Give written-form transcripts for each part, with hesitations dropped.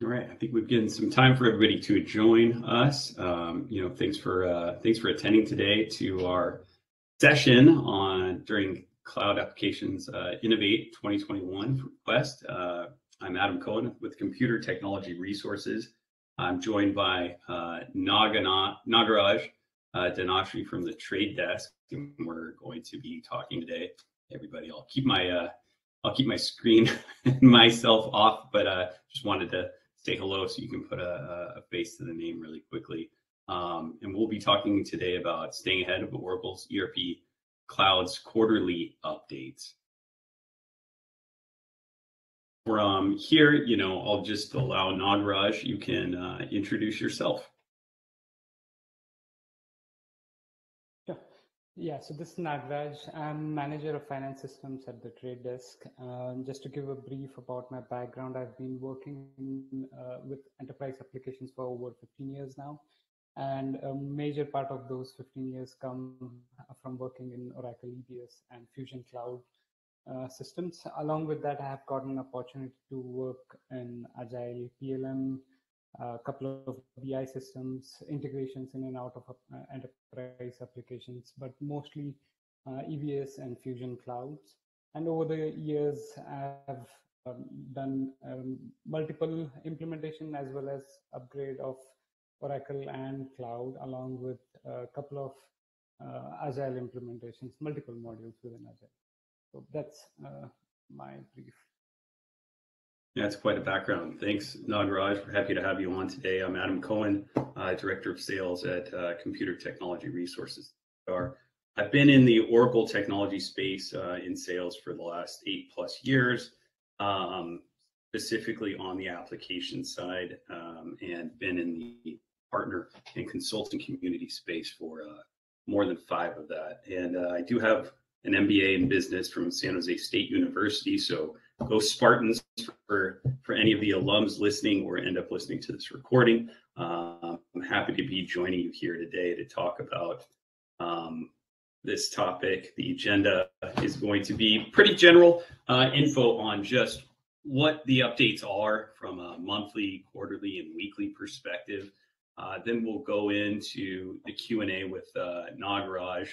All right, I think we've given some time for everybody to join us. Thanks for attending today to our session on during Cloud Applications Innovate 2021 from Quest. I'm Adam Cohen with Computer Technology Resources. I'm joined by Nagaraj Dhanasri from the Trade Desk, and we're going to be talking today. Everybody, I'll keep my screen and myself off, but just wanted to say hello so you can put a face to the name really quickly. And we'll be talking today about staying ahead of Oracle's ERP Cloud's quarterly updates. From here, I'll just allow Nagaraj, you can introduce yourself. Yeah, so this is Nagaraj. I'm manager of finance systems at the Trade Desk. Just to give a brief about my background, I've been working with enterprise applications for over 15 years now. And a major part of those 15 years come from working in Oracle EBS and Fusion Cloud systems. Along with that, I have gotten an opportunity to work in Agile PLM, a couple of BI systems, integrations in and out of enterprise applications, but mostly EBS and Fusion Clouds. And over the years, I've done multiple implementation as well as upgrade of Oracle and Cloud, along with a couple of Agile implementations, multiple modules within Agile. So that's my brief. Yeah, it's quite a background. Thanks, Nagaraj. We're happy to have you on today. I'm Adam Cohen, Director of Sales at Computer Technology Resources. I've been in the Oracle technology space in sales for the last 8+ years, specifically on the application side, and been in the partner and consulting community space for more than 5 of that. And I do have an MBA in business from San Jose State University, so go Spartans for any of the alums listening or end up listening to this recording. I'm happy to be joining you here today to talk about this topic. The agenda is going to be pretty general info on just what the updates are from a monthly, quarterly, and weekly perspective. Then we'll go into the Q&A with Nagaraj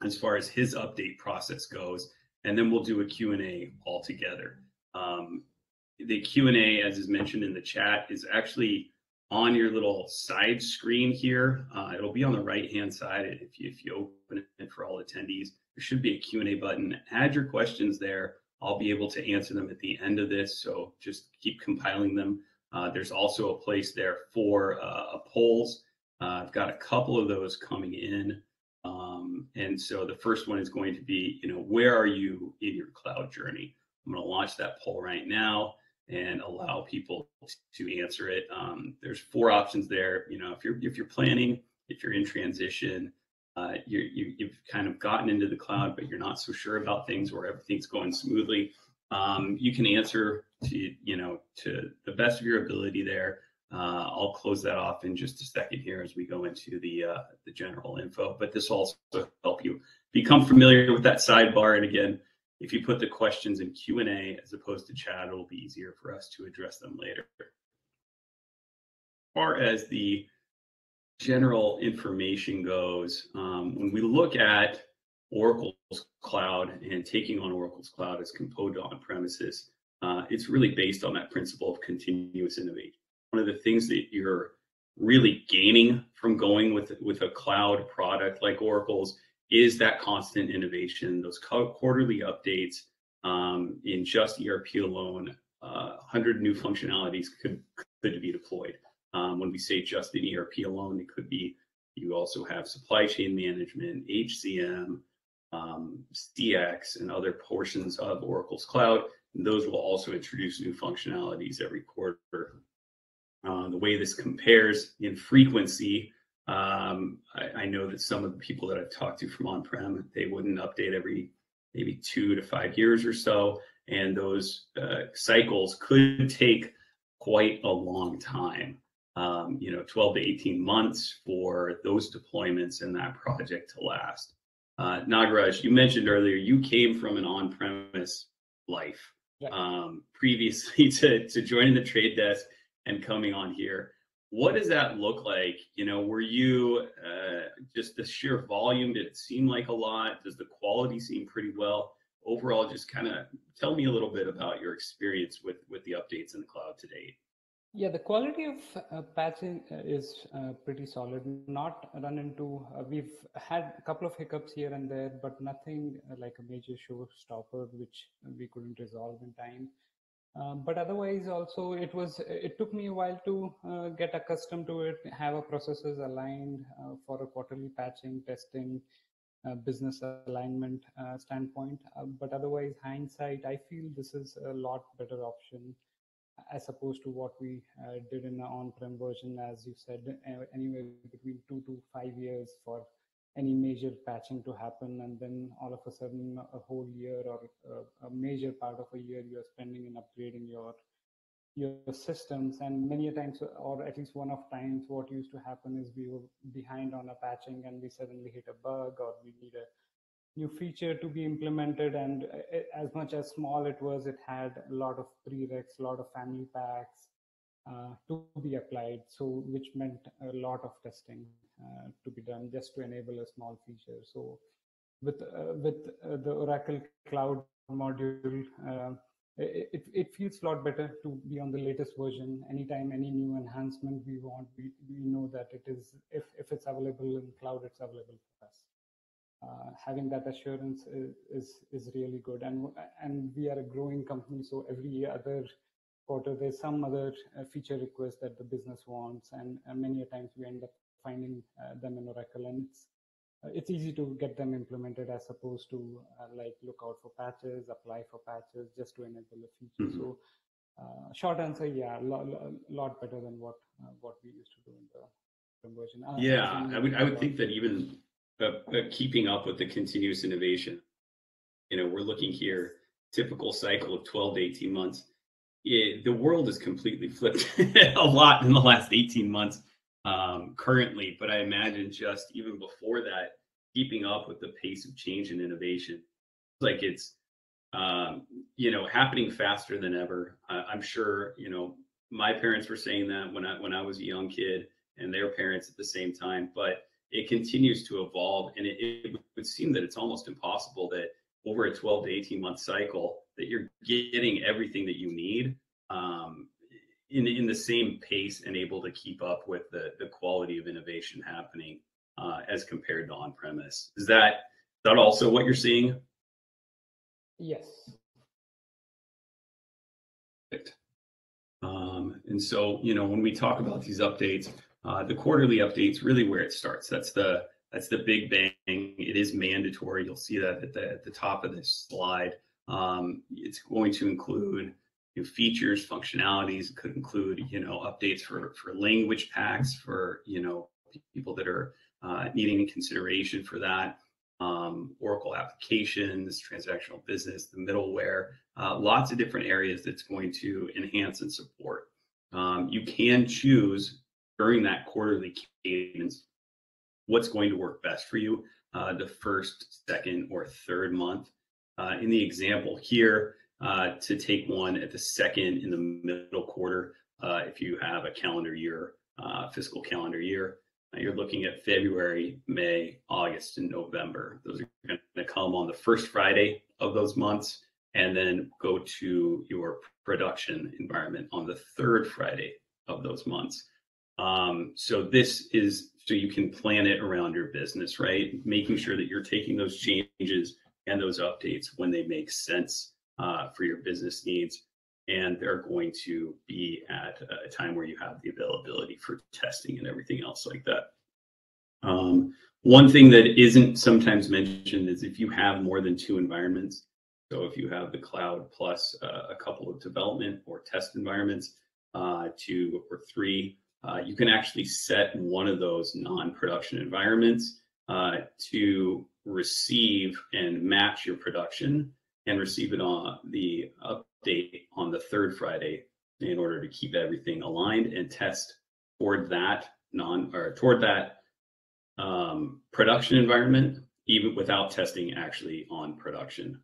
as far as his update process goes. And then we'll do a Q&A all together. The Q&A, as is mentioned in the chat, is actually on your little side screen here. It'll be on the right-hand side if you open it for all attendees. There should be a Q&A button. Add your questions there. I'll be able to answer them at the end of this, so just keep compiling them. There's also a place there for polls. I've got a couple of those coming in. And so the first one is going to be, where are you in your cloud journey? I'm going to launch that poll right now and allow people to answer it. There's 4 options there. If you're planning, if you're in transition, you've kind of gotten into the cloud, but you're not so sure about things, or everything's going smoothly. You can answer to the best of your ability there. I'll close that off in just a second here as we go into the general info, but this will also help you become familiar with that sidebar. And again, if you put the questions in Q&A as opposed to chat, it'll be easier for us to address them later. As far as the general information goes, when we look at Oracle's cloud and taking on Oracle's cloud as composed on premises, it's really based on that principle of continuous innovation. One of the things that you're really gaining from going with a cloud product like Oracle's is that constant innovation, those quarterly updates. In just ERP alone, 100 new functionalities could be deployed. When we say just in ERP alone, it could be, you also have supply chain management, HCM, CX, and other portions of Oracle's cloud. And those will also introduce new functionalities every quarter. The way this compares in frequency, I know that some of the people that I've talked to from on-prem, they wouldn't update every maybe 2 to 5 years or so, and those cycles could take quite a long time. 12 to 18 months for those deployments and that project to last. Nagaraj, you mentioned earlier you came from an on-premise life. Previously to joining the Trade Desk. and coming on here. What does that look like? Were you just the sheer volume? Did it seem like a lot? Does the quality seem pretty well? Overall, just kind of tell me a little bit about your experience with the updates in the cloud to date. Yeah, the quality of patching is pretty solid. Not run into, we've had a couple of hiccups here and there, but nothing like a major showstopper, which we couldn't resolve in time. But otherwise, also it took me a while to get accustomed to it, have our processes aligned for a quarterly patching, testing, business alignment standpoint. But otherwise, hindsight, I feel this is a lot better option as opposed to what we did in the on-prem version, as you said, anywhere between 2 to 5 years for any major patching to happen, and then all of a sudden a whole year or a major part of a year you're spending in upgrading your systems. And many a times, or at least one of times, what used to happen is we were behind on a patching and we suddenly hit a bug, or we need a new feature to be implemented, and as much as small it was, it had a lot of prereqs, a lot of family packs to be applied, so which meant a lot of testing to be done just to enable a small feature. So with the Oracle Cloud module, it feels a lot better to be on the latest version. Anytime any new enhancement we want, we know that it is, if it's available in cloud, it's available for us. Having that assurance is really good, and we are a growing company, so every other quarter there's some other feature request that the business wants, and many a times we end up finding them in Oracle, and it's easy to get them implemented as opposed to like look out for patches, apply for patches just to enable a feature. So short answer, yeah, lot better than what we used to do in the version. Yeah, I would think that even keeping up with the continuous innovation, we're looking here, typical cycle of 12 to 18 months. The world has completely flipped a lot in the last 18 months currently, but I imagine just even before that, keeping up with the pace of change and innovation, like it's happening faster than ever. I'm sure my parents were saying that when I was a young kid, and their parents at the same time, but it continues to evolve, and it would seem that it's almost impossible that over a 12 to 18 month cycle that you're getting everything that you need in the same pace and able to keep up with the quality of innovation happening as compared to on-premise. Is that also what you're seeing? Yes. Perfect. And so, when we talk about these updates, the quarterly updates, really where it starts. That's the big bang. It is mandatory. You'll see that at the top of this slide. It's going to include new features, functionalities. It could include, updates for language packs for, people that are needing consideration for that. Oracle applications, transactional business, the middleware, lots of different areas that's going to enhance and support. You can choose during that quarterly cadence what's going to work best for you the first, second, or third month. In the example here, to take one at the second in the middle quarter, if you have a calendar year, fiscal calendar year, you're looking at February, May, August, and November. Those are going to come on the first Friday of those months, and then go to your production environment on the third Friday of those months. So this is so you can plan it around your business, right? Making sure that you're taking those changes and those updates when they make sense for your business needs. And they're going to be at a time where you have the availability for testing and everything else like that. One thing that isn't sometimes mentioned is if you have more than 2 environments. So if you have the cloud plus a couple of development or test environments, 2 or 3, you can actually set one of those non-production environments to receive and match your production and receive it on the update on the third Friday in order to keep everything aligned and test toward that production environment, even without testing actually on production.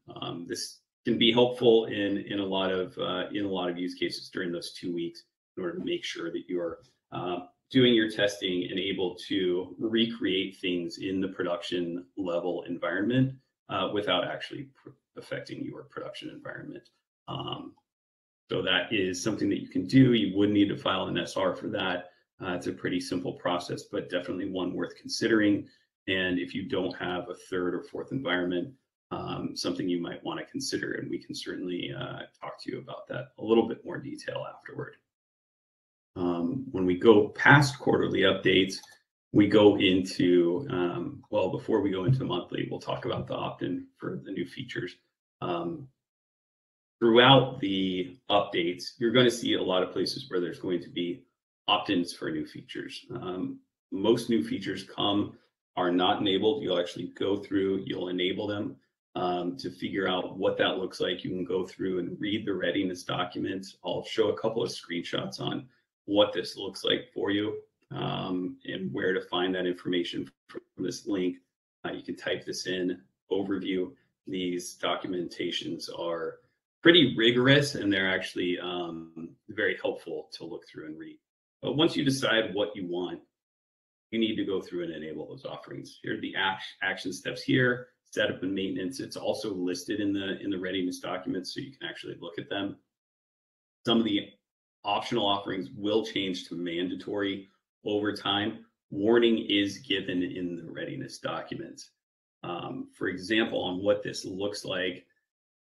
This can be helpful in a lot of use cases during those 2 weeks in order to make sure that you're doing your testing and able to recreate things in the production level environment without actually affecting your production environment. So that is something that you can do. You would need to file an SR for that. It's a pretty simple process, but definitely one worth considering. And if you don't have a third or fourth environment, something you might want to consider, and we can certainly talk to you about that a little bit more detail afterward. When we go past quarterly updates, we go into, well, before we go into monthly, we'll talk about the opt-in for the new features. Throughout the updates, you're going to see a lot of places where there's going to be opt-ins for new features. Most new features are not enabled. You'll actually go through, you'll enable them. To figure out what that looks like, you can go through and read the readiness documents. I'll show a couple of screenshots on what this looks like for you and where to find that information from this link. You can type this in, overview. These documentations are pretty rigorous, and they're actually very helpful to look through and read. But once you decide what you want, you need to go through and enable those offerings. Here are the action steps here. Setup and maintenance. It's also listed in the readiness documents, so you can actually look at them. Some of the optional offerings will change to mandatory over time. Warning is given in the readiness documents. For example, on what this looks like,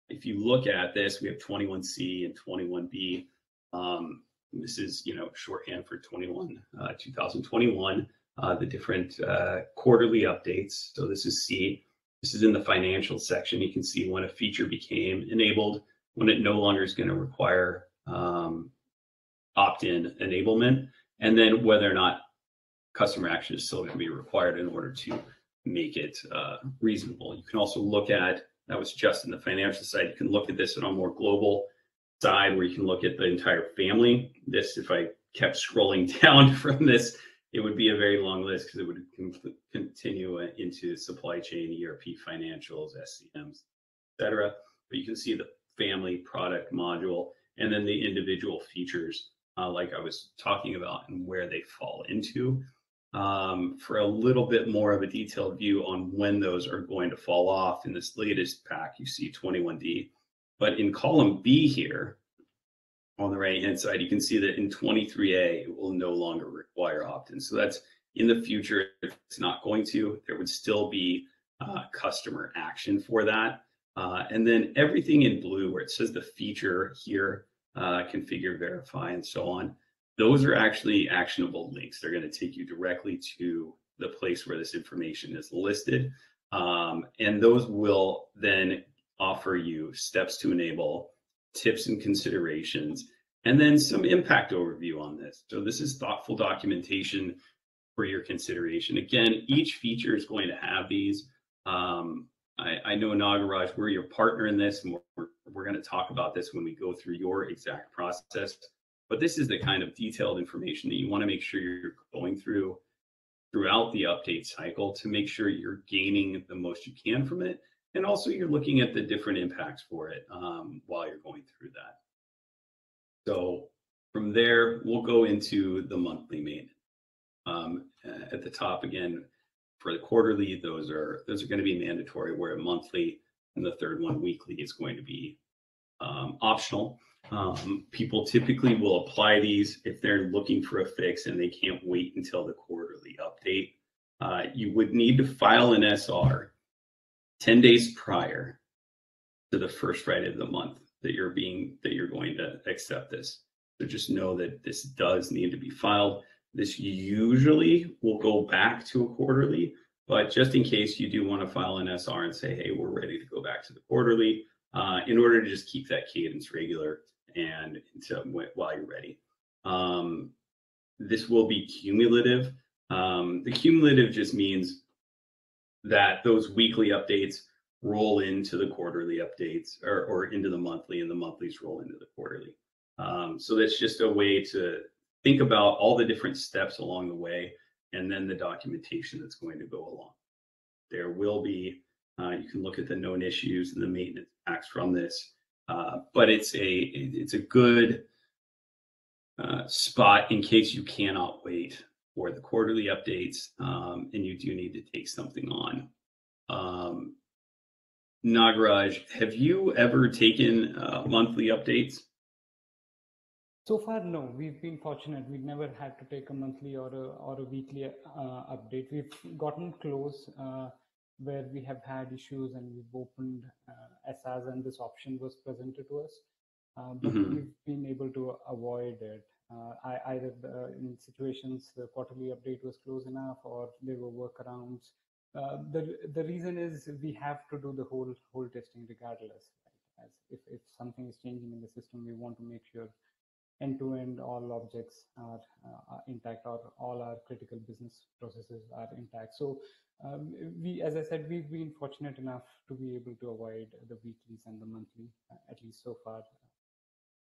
if you look at this, we have 21C and 21B. This is, shorthand for 2021, the different quarterly updates. So this is C. This is in the financial section. You can see when a feature became enabled, when it no longer is going to require opt-in enablement, and then whether or not customer action is still going to be required in order to make it reasonable. You can also look at, that was just in the financial side, you can look at this on a more global side where you can look at the entire family. This, if I kept scrolling down from this, it would be a very long list because it would continue into supply chain, ERP, financials, SCMs, etc. But you can see the family product module and then the individual features like I was talking about and where they fall into. For a little bit more of a detailed view on when those are going to fall off, in this latest pack, you see 21D. But in column B here, on the right-hand side, you can see that in 23A, it will no longer require opt-in. So that's in the future, if it's not going to, there would still be customer action for that. And then everything in blue where it says the feature here, configure, verify, and so on, those are actually actionable links. They're going to take you directly to the place where this information is listed. And those will then offer you steps to enable, tips and considerations, and then some impact overview on this. So this is thoughtful documentation for your consideration. Again, each feature is going to have these. I know, Nagaraj, we're your partner in this, and we're going to talk about this when we go through your exact process. But this is the kind of detailed information that you want to make sure you're going through throughout the update cycle to make sure you're gaining the most you can from it. And also you're looking at the different impacts for it while you're going through that. So from there, we'll go into the monthly maintenance. At the top, again, for the quarterly, those are going to be mandatory, where a monthly and the third one, weekly, is going to be optional. People typically will apply these if they're looking for a fix and they can't wait until the quarterly update. You would need to file an SR 10 days prior to the first Friday of the month that you're going to accept this. So just know that this does need to be filed. This usually will go back to a quarterly, but just in case you do want to file an SR and say, hey, we're ready to go back to the quarterly, in order to just keep that cadence regular and while you're ready. This will be cumulative. The cumulative just means that those weekly updates roll into the quarterly updates or into the monthly, and the monthlies roll into the quarterly. So that's just a way to think about all the different steps along the way, and then the documentation that's going to go along. There will be, you can look at the known issues and the maintenance packs from this, but it's a good spot in case you cannot wait for the quarterly updates, and you do need to take something on. Nagaraj, have you ever taken monthly updates? So far, no. We've been fortunate. We've never had to take a monthly or a weekly update. We've gotten close where we have had issues and we've opened SRs and this option was presented to us, but we've been able to avoid it. Either in situations the quarterly update was close enough or there were workarounds. The reason is we have to do the whole testing regardless. Right? As if something is changing in the system, we want to make sure end-to-end all objects are intact, or all our critical business processes are intact. So as I said, we've been fortunate enough to be able to avoid the weeklies and the monthly, at least so far.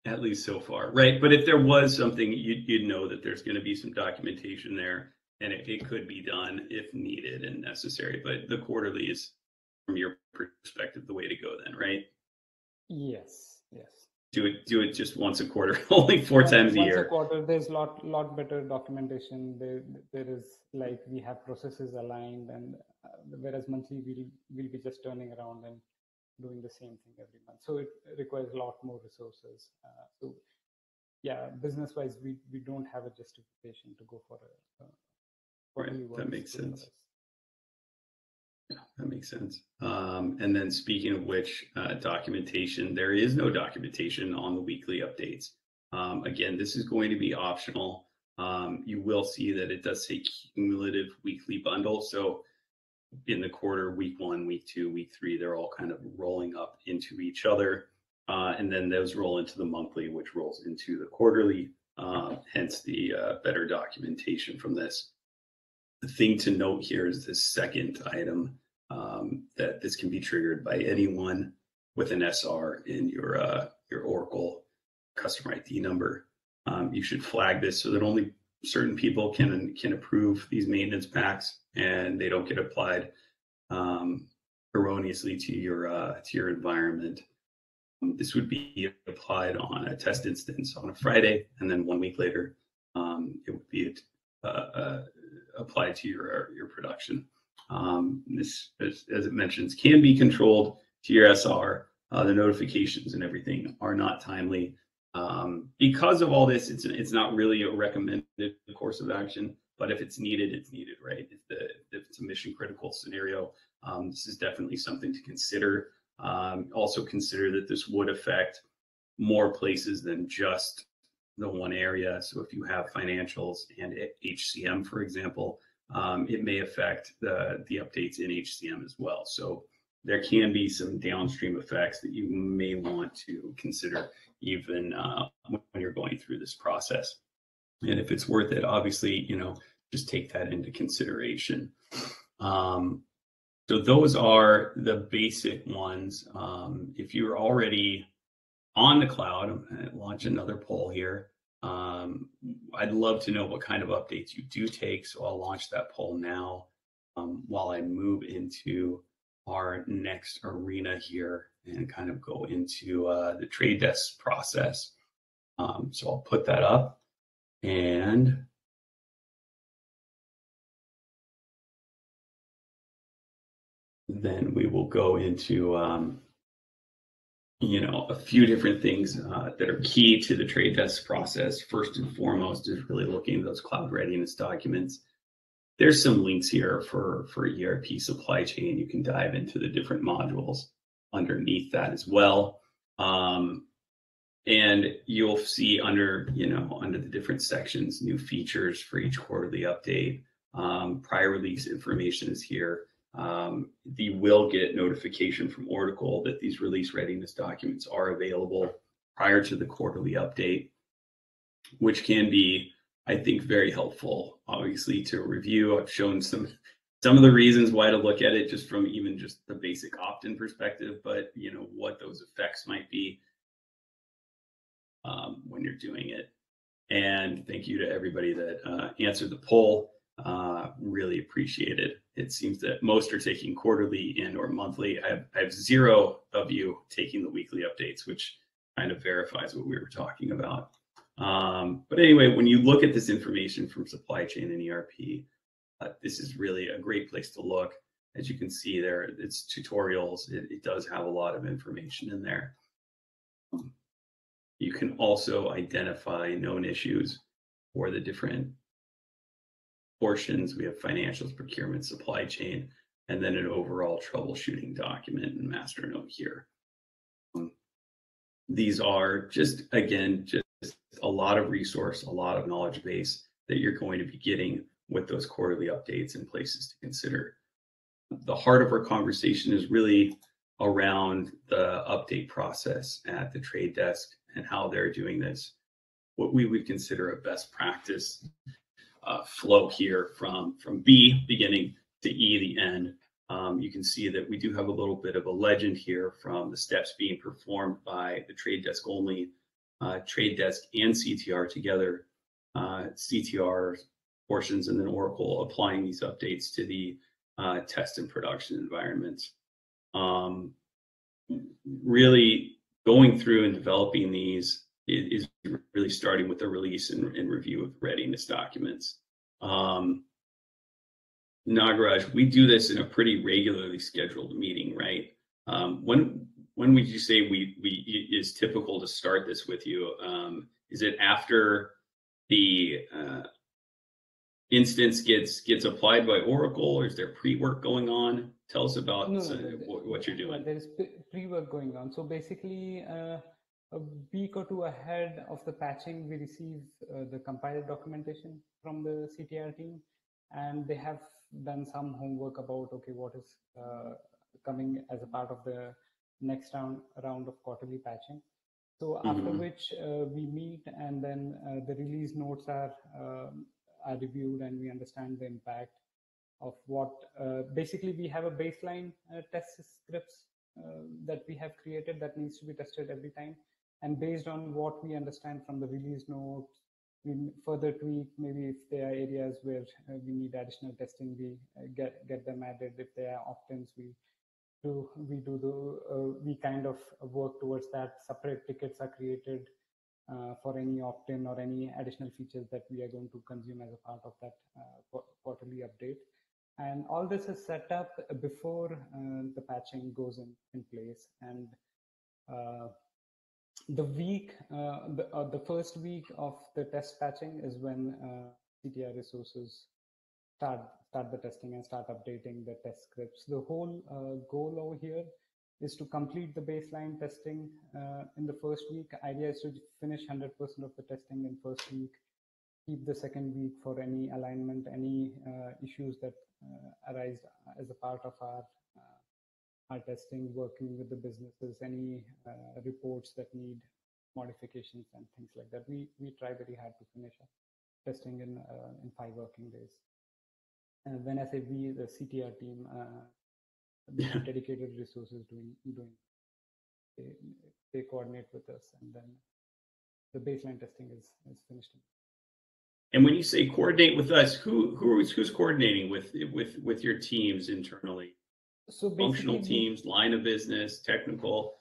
At least so far, right? But if there was something, you'd know that there's going to be some documentation there, and it could be done if needed and necessary. But the quarterly is, from your perspective, the way to go then, right? Yes. Do it just once a quarter, only four times a year. Once a quarter, there's lot better documentation. There is, like, we have processes aligned, and whereas monthly we'll be just turning around and doing the same thing every month. So it requires a lot more resources. So yeah, business-wise, we don't have a justification to go for a quarterly work. That makes sense. Yeah, that makes sense. And then speaking of which, documentation, there is no documentation on the weekly updates. Again, this is going to be optional. You will see that it does say cumulative weekly bundle. So in the quarter, week 1, week 2, week 3, they're all kind of rolling up into each other. And then those roll into the monthly, which rolls into the quarterly, hence the better documentation from this. The thing to note here is this second item, that this can be triggered by anyone with an SR in your Oracle customer ID number. You should flag this so that only certain people can approve these maintenance packs, and they don't get applied erroneously to your environment. This would be applied on a test instance on a Friday, and then 1 week later, it would be applied to your production. This, as it mentions, can be controlled to your SR. The notifications and everything are not timely. Because of all this, it's not really a recommended course of action, but if it's needed, it's needed, right? If it's a mission critical scenario, this is definitely something to consider. Also consider that this would affect more places than just the one area. So if you have financials and HCM, for example, it may affect the updates in HCM as well. So there can be some downstream effects that you may want to consider even when you're going through this process. And if it's worth it, obviously, just take that into consideration. So those are the basic ones. If you're already on the cloud, I'm going to launch another poll here. I'd love to know what kind of updates you do take. So I'll launch that poll now while I move into our next arena here and kind of go into the trade desk process. So I'll put that up, and then we will go into a few different things that are key to the trade desk process. First and foremost is really looking at those cloud readiness documents. There's some links here for ERP supply chain. You can dive into the different modules underneath that as well. And you'll see under the different sections, new features for each quarterly update. Prior release information is here. You will get notification from Oracle that these release readiness documents are available prior to the quarterly update, which can be, I think, very helpful, obviously, to review. I've shown some of the reasons why to look at it just from even just the basic opt-in perspective, but what those effects might be when you're doing it. And thank you to everybody that answered the poll. Really appreciate it. It seems that most are taking quarterly and or monthly. I have 0 of you taking the weekly updates, which kind of verifies what we were talking about. But anyway, when you look at this information from supply chain and ERP, this is really a great place to look. As you can see there, it's tutorials. It does have a lot of information in there. You can also identify known issues for the different portions. We have financials, procurement, supply chain, and then an overall troubleshooting document and master note here. These are just, again, just a lot of resource, a lot of knowledge base that you're going to be getting with those quarterly updates and places to consider. The heart of our conversation is really around the update process at the trade desk and how they're doing this. What we would consider a best practice flow here from B beginning to E the end. You can see that we do have a little bit of a legend here from the steps being performed by the trade desk only, trade desk and CTR together, CTR portions, and then Oracle applying these updates to the test and production environments. Really going through and developing these is really starting with the release and review of readiness documents. Nagaraj, we do this in a pretty regularly scheduled meeting, right? When would you say is typical to start this with you? Is it after the instance gets applied by Oracle, or is there pre-work going on? Tell us about what you're doing. There is pre-work going on. So basically, a week or two ahead of the patching, we receive the compiled documentation from the CTR team, and they have done some homework about, okay, what is coming as a part of the next round of quarterly patching. So after which we meet, and then the release notes are reviewed, and we understand the impact of what basically we have a baseline test scripts that we have created that needs to be tested every time, and based on what we understand from the release notes, we further tweak. Maybe if there are areas where we need additional testing, we get them added. If there are opt-ins, we kind of work towards that. Separate tickets are created for any opt-in or any additional features that we are going to consume as a part of that quarterly update. And all this is set up before the patching goes in place. And the first week of the test patching is when CTR resources start the testing and start updating the test scripts. The whole goal over here is to complete the baseline testing in the first week. Idea is to finish 100% of the testing in first week, keep the second week for any alignment, any issues that arise as a part of our testing, working with the businesses, any reports that need modifications and things like that. We try very hard to finish testing in 5 working days. And when I say we, the CTR team, we have dedicated resources doing. They coordinate with us, and then the baseline testing is finished. And when you say coordinate with us, who's coordinating with your teams internally? So functional teams, line of business, technical.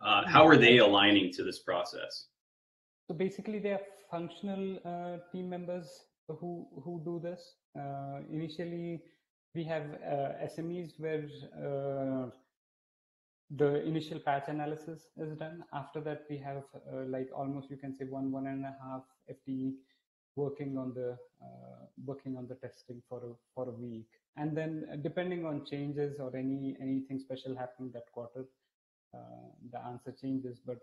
How are they aligning to this process? So basically, they are functional team members who do this. Initially, we have SMEs where the initial patch analysis is done. After that, we have like almost, you can say, 1.5 FTE working on the testing for a week. And then depending on changes or anything special happening that quarter, the answer changes. But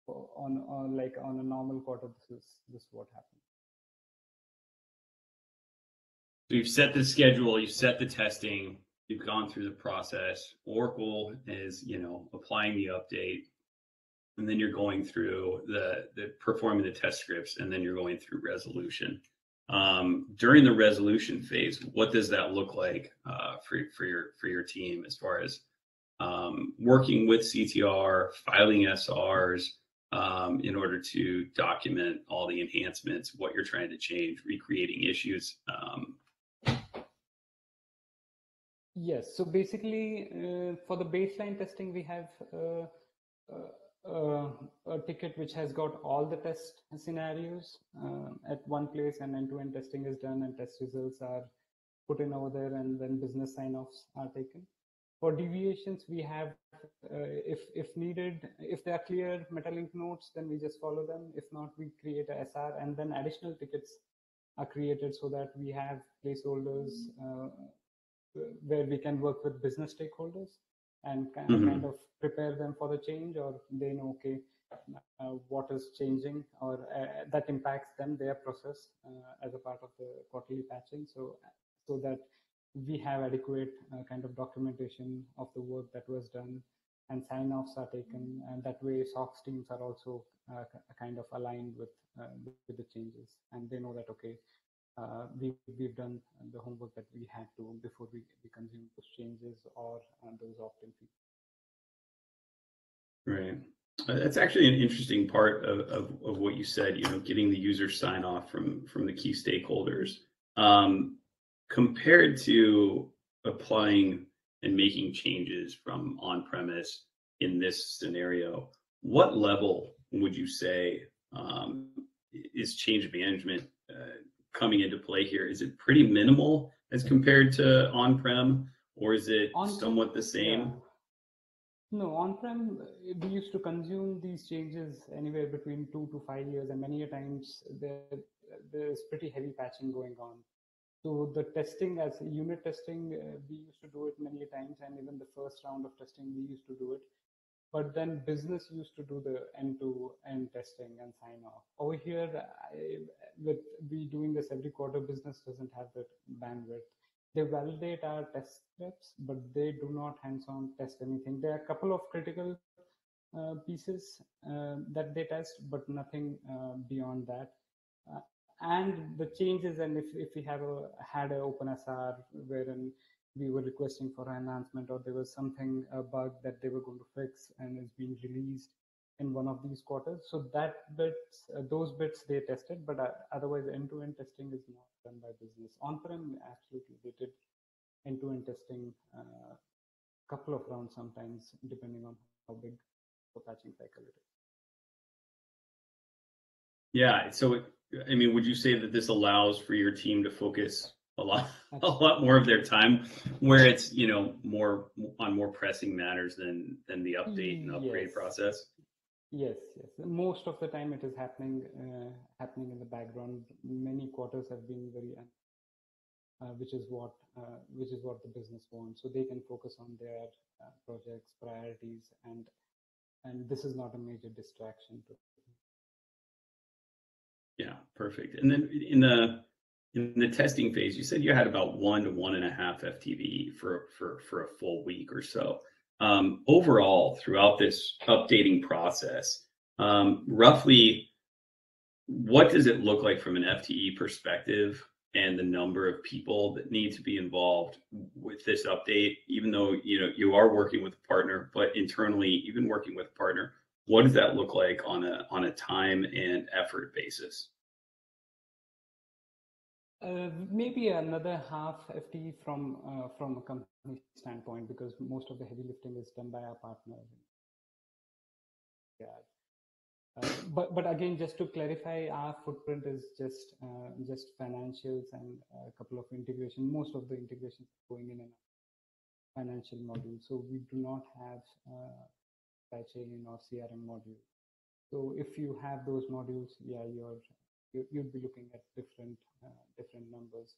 on a normal quarter, this is what happens. So you've set the schedule, you've set the testing, you've gone through the process. Oracle is, applying the update, and then you're going through the performing the test scripts, and then you're going through resolution. During the resolution phase, what does that look like for your team as far as working with CTR, filing SRs in order to document all the enhancements, what you're trying to change, recreating issues? Yes. So basically, for the baseline testing, we have a a ticket which has got all the test scenarios at one place, and end-to-end testing is done and test results are put in over there, and then business sign-offs are taken. For deviations, we have, if needed, if they are clear Metalink notes, then we just follow them. If not, we create a SR, and then additional tickets are created so that we have placeholders where we can work with business stakeholders and kind of prepare them for the change, or they know, okay, what is changing, or that impacts them, their process as a part of the quarterly patching. So that we have adequate kind of documentation of the work that was done, and sign-offs are taken, and that way SOX teams are also kind of aligned with the changes, and they know that, okay, we've done the homework that we had to before we consume those changes or those opt-in fees. Right. That's actually an interesting part of what you said, getting the user sign off from the key stakeholders. Compared to applying and making changes from on-premise in this scenario, what level would you say is change management coming into play here? Is it pretty minimal as compared to on-prem, or is it somewhat the same? Yeah. No, on-prem, we used to consume these changes anywhere between 2 to 5 years, and many a times there's pretty heavy patching going on. So the testing, as unit testing, we used to do it many times, and even the first round of testing, we used to do it. But then business used to do the end-to-end testing and sign off. Over here, with we doing this every quarter, business doesn't have that bandwidth. They validate our test scripts, but they do not hands-on test anything. There are a couple of critical pieces that they test, but nothing beyond that. And the changes, and if we had an OpenSR wherein we were requesting for an enhancement, or there was something, a bug that they were going to fix and is being released in one of these quarters. So that bits, those bits they tested, but otherwise end-to-end testing is not done by business. On-prem, absolutely, they did end-to-end testing, couple of rounds sometimes, depending on how big the patching cycle it is. Yeah. So, I mean, would you say that this allows for your team to focus a lot more of their time where it's, more on more pressing matters than the update and upgrade process? Yes. Most of the time it is happening in the background. Many quarters have been very, which is what the business wants, so they can focus on their projects, priorities, and this is not a major distraction to them. Yeah, perfect. And then in the testing phase, you said you had about 1 to 1.5 FTE for a full week or so. Overall, throughout this updating process, roughly, what does it look like from an FTE perspective, and the number of people that need to be involved with this update? Even though you are working with a partner, but internally, even working with a partner, what does that look like on a time and effort basis? Maybe another half FTE from a company standpoint, because most of the heavy lifting is done by our partner. Yeah. But again, just to clarify, our footprint is just financials and a couple of integration. Most of the integrations going in a financial module, so we do not have supply chain or CRM module. So if you have those modules, yeah, you'd be looking at different numbers.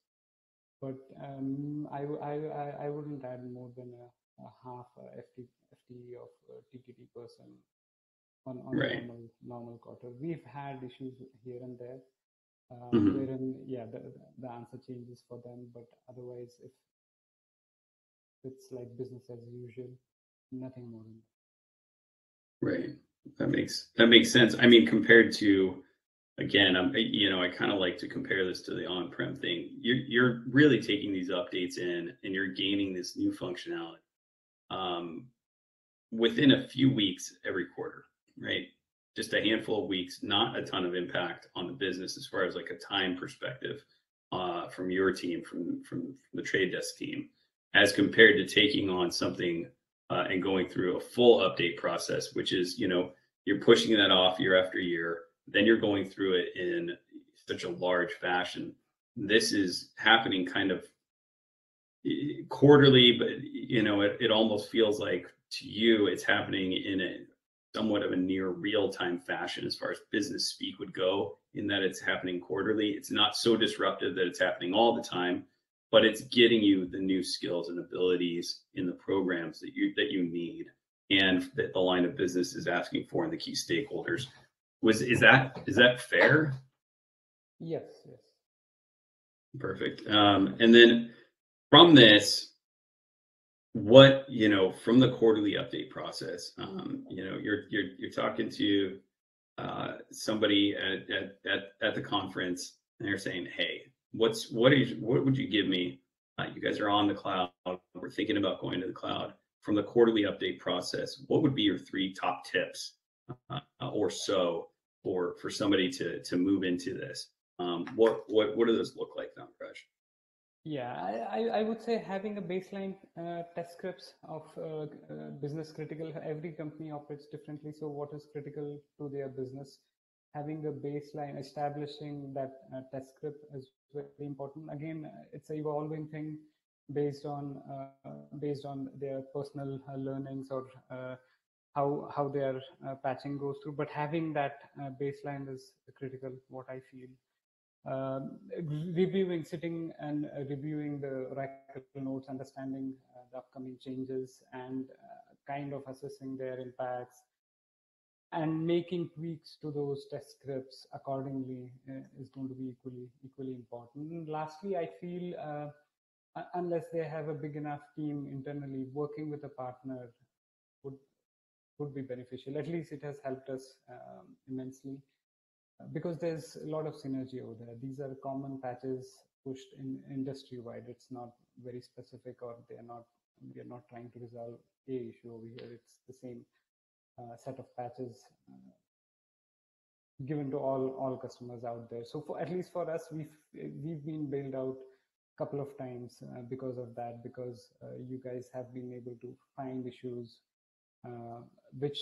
But I wouldn't add more than a half FTE of TTD person on right. normal quarter. We've had issues here and there, Mm-hmm. wherein the answer changes for them, but otherwise, if it's like business as usual, nothing more than that. Right. That makes sense. I mean, compared to, again, I kind of like to compare this to the on-prem thing. You're really taking these updates in, and you're gaining this new functionality within a few weeks every quarter, right? Just a handful of weeks, not a ton of impact on the business as far as like a time perspective from your team, from the trade desk team, as compared to taking on something and going through a full update process, which is, you're pushing that off year after year. Then you're going through it in such a large fashion. This is happening kind of quarterly, but it almost feels like to you it's happening in a somewhat of a near real-time fashion as far as business speak would go, in that it's happening quarterly. It's not so disruptive that it's happening all the time, but it's getting you the new skills and abilities in the programs that you need and that the line of business is asking for and the key stakeholders. Is that fair? Yes. Perfect. And then from this, what, from the quarterly update process, you're talking to somebody at the conference, and they're saying, hey, what would you give me? You guys are on the cloud. We're thinking about going to the cloud. From the quarterly update process, what would be your 3 top tips or so for somebody to move into this? What do those look like now, Raj? Yeah, I would say having a baseline test scripts of business critical. Every company operates differently, so what is critical to their business? Having a baseline, establishing that test script is very important. Again, it's an evolving thing based on their personal learnings or how their patching goes through. But having that baseline is critical, what I feel. Sitting and reviewing the Oracle notes, understanding the upcoming changes, and kind of assessing their impacts and making tweaks to those test scripts accordingly is going to be equally important. And lastly, I feel unless they have a big enough team internally, working with a partner would be beneficial. At least it has helped us immensely. Because there's a lot of synergy over there. These are common patches pushed in industry-wide. It's not very specific, or we are not trying to resolve a issue over here. It's the same set of patches given to all customers out there. So at least for us, we've been bailed out a couple of times because of that, because you guys have been able to find issues which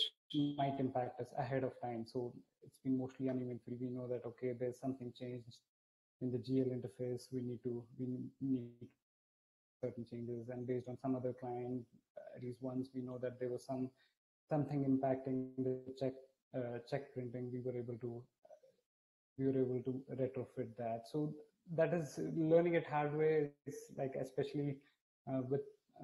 might impact us ahead of time. So it's been mostly uneventful. We know that, okay, there's something changed in the GL interface. We need certain changes, and based on some other client, at least once we know that there was something impacting the check printing, we were able to retrofit that. So that is learning it hard way. Is like, especially with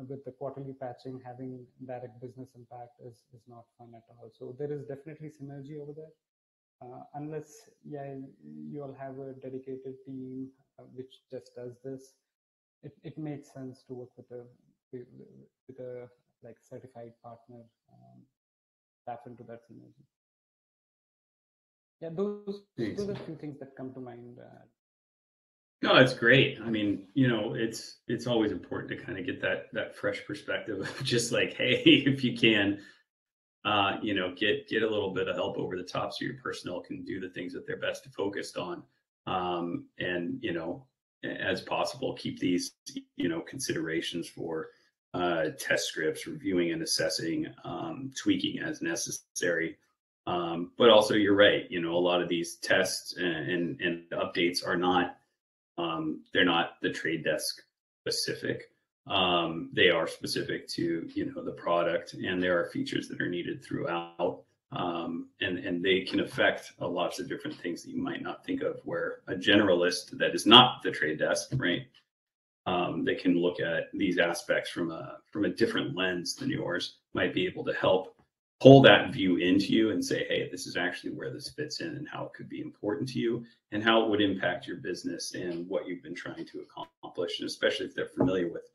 the quarterly patching, having direct business impact is not fun at all. So there is definitely synergy over there. Unless you all have a dedicated team which just does this, it makes sense to work with a like certified partner, tap into that synergy. Yeah, those are a few things that come to mind. No, that's great. I mean, it's always important to kind of get that fresh perspective of just like, hey, if you can, get a little bit of help over the top so your personnel can do the things that they're best focused on. And, as possible, keep these, considerations for test scripts, reviewing and assessing, tweaking as necessary. But also, you're right, a lot of these tests and updates are not, they're not the trade desk specific. They are specific to the product, and there are features that are needed throughout, and they can affect lots of different things that you might not think of, where a generalist that is not the trade desk, right, they can look at these aspects from a different lens than yours, might be able to help pull that view into you and say, hey, this is actually where this fits in and how it could be important to you and how it would impact your business and what you've been trying to accomplish. And especially if they're familiar with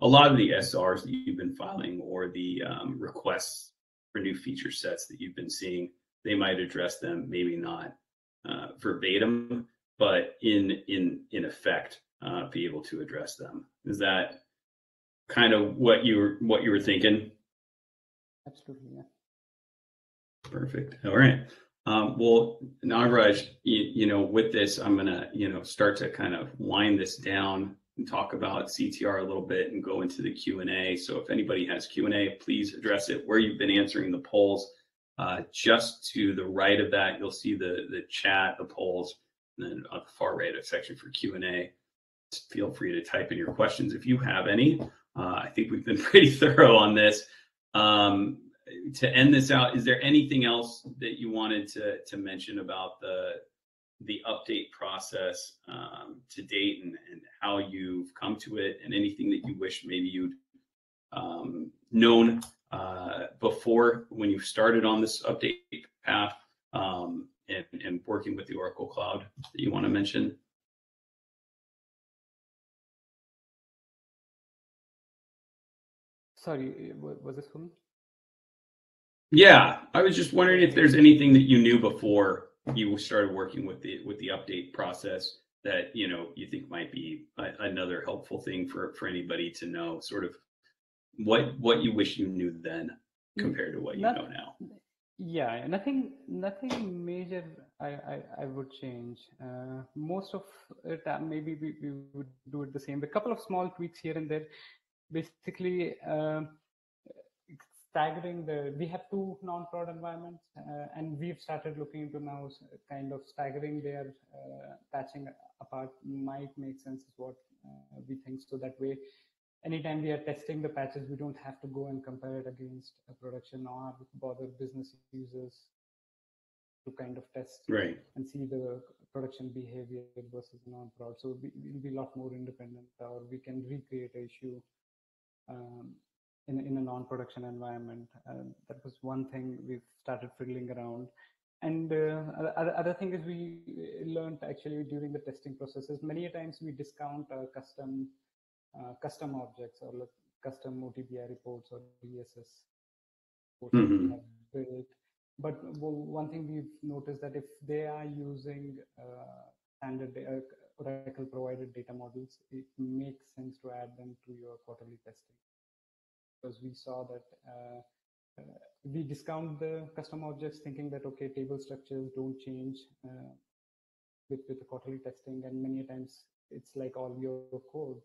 a lot of the SRs that you've been filing or the requests for new feature sets that you've been seeing, they might address them, maybe not verbatim, but in effect, be able to address them. Is that kind of what you were thinking? Absolutely, yeah. Perfect. All right. Well, Nagraj, with this, I'm gonna, start to kind of wind this down and talk about CTR a little bit and go into the Q&A. So if anybody has Q&A, please address it where you've been answering the polls. Just to the right of that, you'll see the chat, the polls, and then on the far right, a section for Q&A. Feel free to type in your questions if you have any. I think we've been pretty thorough on this. To end this out, is there anything else that you wanted to mention about the update process to date and how you've come to it, and anything that you wish maybe you'd known before when you started on this update path and working with the Oracle Cloud that you want to mention? Sorry, was this for me? Yeah, I was just wondering if there's anything that you knew before you started working with the update process that you think might be another helpful thing for anybody to know, sort of what you wish you knew then compared to what you know now. Yeah, nothing major I would change. Most of it maybe we would do it the same. A couple of small tweaks here and there. Basically, staggering we have two non-prod environments, and we've started looking into now kind of staggering their patching apart might make sense, is what we think. So that way, anytime we are testing the patches, we don't have to go and compare it against a production or bother business users to kind of test and see the production behavior versus non-prod. So we'll be a lot more independent, or we can recreate an issue in a non-production environment. That was one thing we've started fiddling around. And other thing is we learned actually during the testing processes, many times we discount custom objects or like custom OTBI reports or DSS reports we have built. But one thing we've noticed that if they are using standard Oracle provided data models, it makes sense to add them to your quarterly testing. Because we saw that we discount the custom objects thinking that, okay, table structures don't change with the quarterly testing, and many times it's like all your code,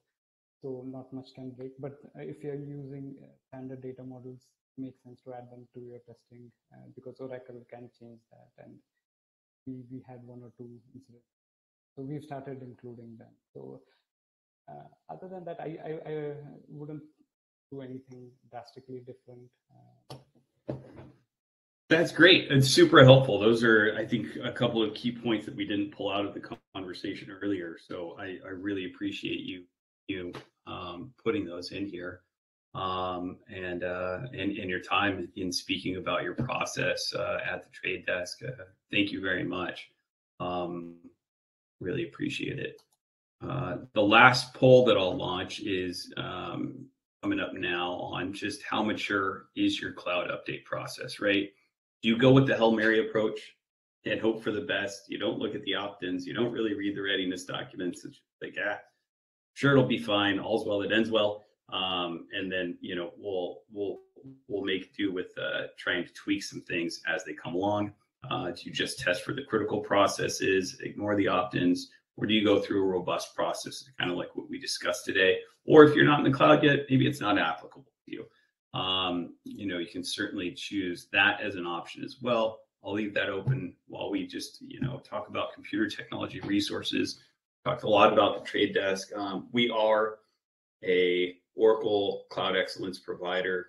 so not much can break. But if you're using standard data models, it makes sense to add them to your testing because Oracle can change that, and we had one or two incidents. So we've started including them. So other than that, I wouldn't do anything drastically different. That's great. It's super helpful. Those are, I think, a couple of key points that we didn't pull out of the conversation earlier. So I really appreciate you putting those in here and your time in speaking about your process at the trade desk. Thank you very much. Really appreciate it. The last poll that I'll launch is coming up now on just how mature is your cloud update process, right? Do you go with the Hail Mary approach and hope for the best? You don't look at the opt-ins. You don't really read the readiness documents. It's like, sure, it'll be fine. All's well that ends well. And then, we'll make do with trying to tweak some things as they come along. Do you just test for the critical processes, ignore the opt-ins, or do you go through a robust process, kind of like what we discussed today? Or if you're not in the cloud yet, maybe it's not applicable to you. You can certainly choose that as an option as well. I'll leave that open while we just, talk about computer technology resources. Talked a lot about the trade desk. We are a Oracle Cloud Excellence provider.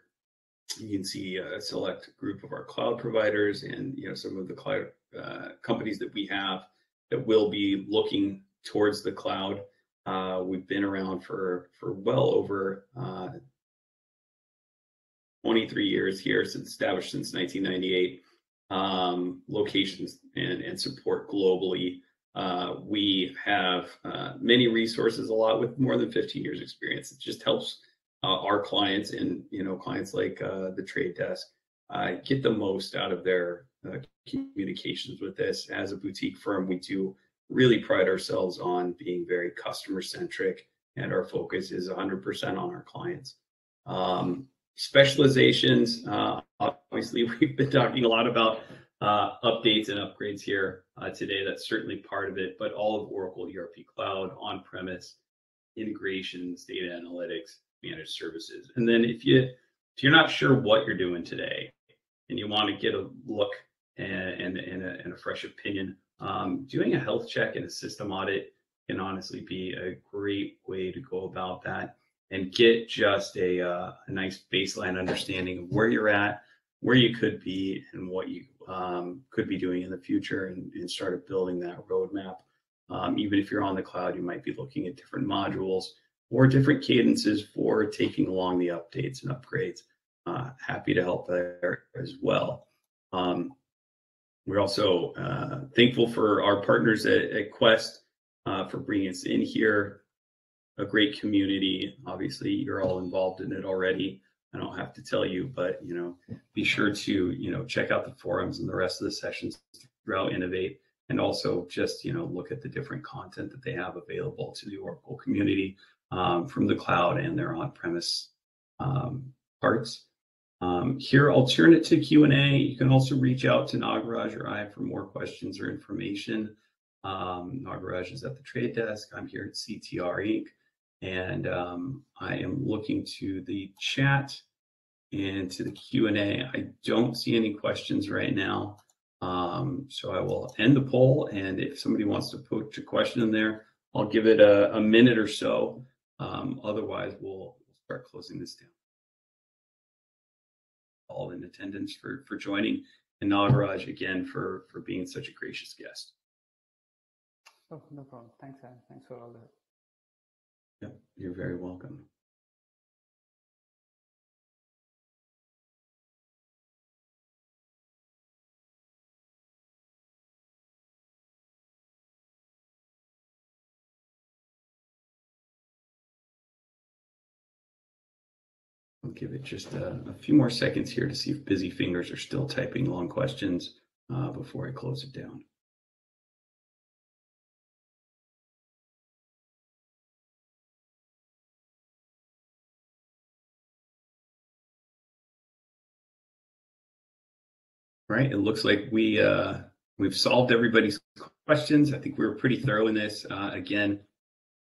You can see a select group of our cloud providers and some of the cloud companies that we have that will be looking towards the cloud. We've been around for well over 23 years here, established since 1998. Locations and support globally. We have many resources, a lot with more than 15 years experience. It just helps our clients and clients like the trade desk get the most out of their communications with this. As a boutique firm, we do really pride ourselves on being very customer centric, and our focus is 100% on our clients. Specializations, obviously we've been talking a lot about updates and upgrades here today. That's certainly part of it, but all of Oracle ERP Cloud, on-premise, integrations, data analytics, managed services. And then if you're not sure what you're doing today and you want to get a look and a fresh opinion, doing a health check and a system audit can honestly be a great way to go about that and get just a nice baseline understanding of where you're at, where you could be, and what you could be doing in the future, and start building that roadmap. Even if you're on the cloud, you might be looking at different modules or different cadences for taking along the updates and upgrades. Happy to help there as well. We're also thankful for our partners at Quest for bringing us in here. A great community. Obviously, you're all involved in it already. I don't have to tell you, but be sure to check out the forums and the rest of the sessions throughout INNOVATE, and also just look at the different content that they have available to the Oracle community from the cloud and their on-premise parts. Here, I'll turn it to Q&A. You can also reach out to Nagaraj or I for more questions or information. Nagaraj is at the trade desk. I'm here at CTR Inc. And I am looking to the chat and to the Q&A. I don't see any questions right now. So I will end the poll. And if somebody wants to put a question in there, I'll give it a minute or so. Otherwise, we'll start closing this down. All in attendance for joining, and Nagaraj again for being such a gracious guest. Oh, no problem. Thanks, Aaron. Thanks for all that. Yep, you're very welcome. I'll give it just a few more seconds here to see if busy fingers are still typing long questions before I close it down. Right, it looks like we've solved everybody's questions. I think we were pretty thorough in this. Again,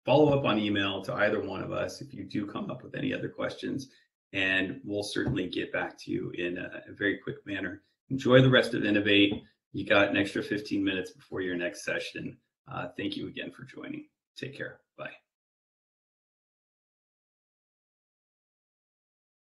follow up on email to either one of us if you do come up with any other questions, and we'll certainly get back to you in a very quick manner. Enjoy the rest of INNOVATE. You got an extra 15 minutes before your next session. Thank you again for joining. Take care.